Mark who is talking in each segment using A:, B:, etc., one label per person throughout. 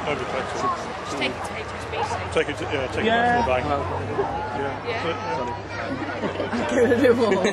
A: Nobody collects them.
B: Just take it to HSBC.
A: Take it to the bank.
B: Yeah.
C: I'm gonna do more.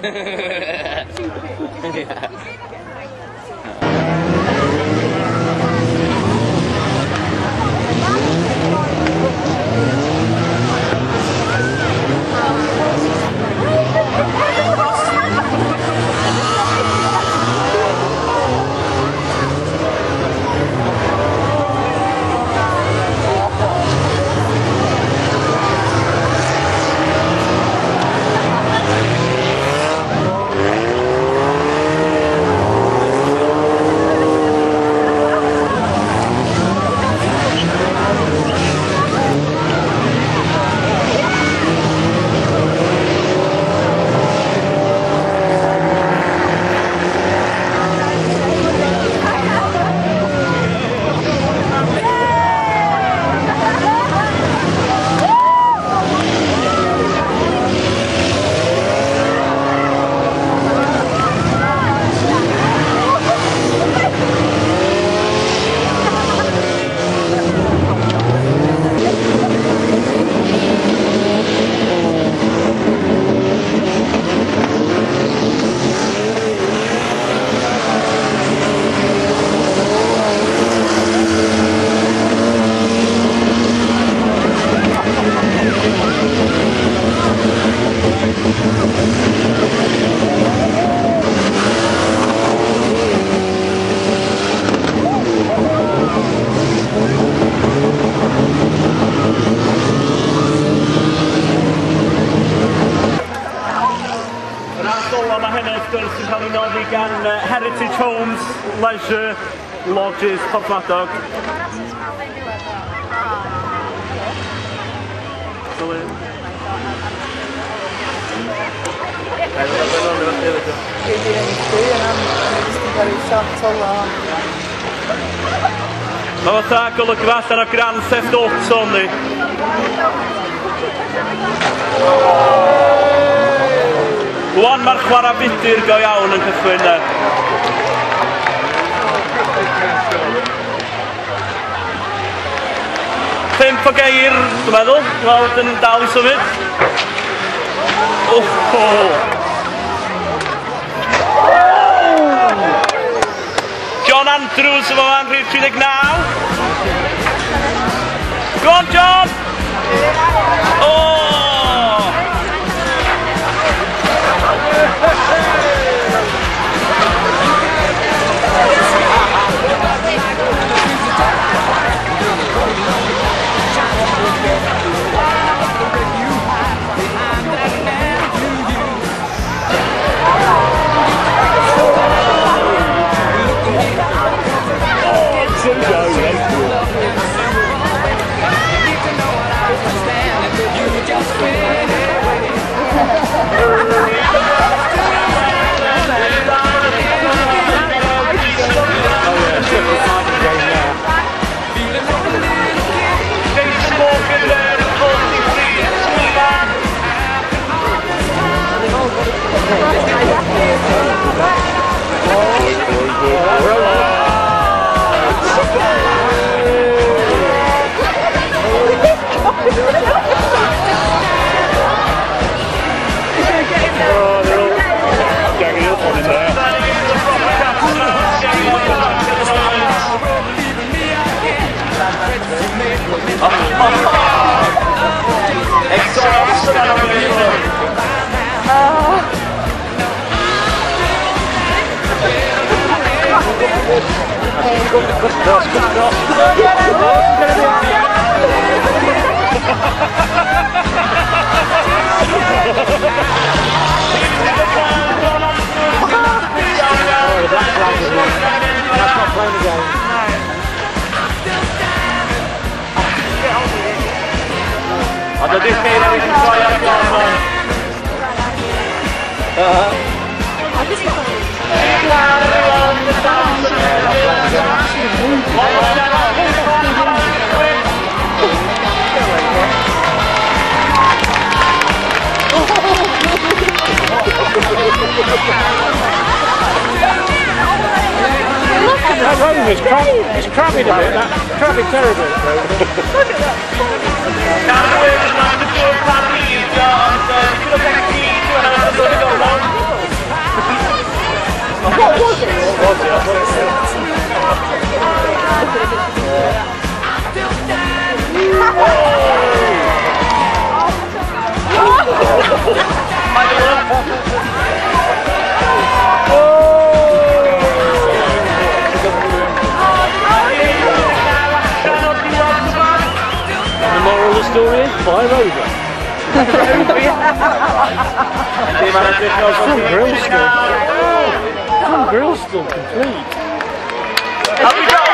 D: sy'n cael ei noddi gan Heritage Homes, Leisure, Lodges, Porthmadog. Mae fatha golygu allan o Grand Theft Auto ni. Rwan mae'r chwarae budur go iawn yn cychwyn de. Pump o geir, dwi'n meddwl, weld yn dal i symud. John Andrews yma fan rhif 39. Go on, John! Ond ydy'ch geir ar eich troi ar y blaen. That road is cramping a bit.
C: traffic terrible.
E: The moral of the story is buy Rover. Front grill's still complete.
D: Have we got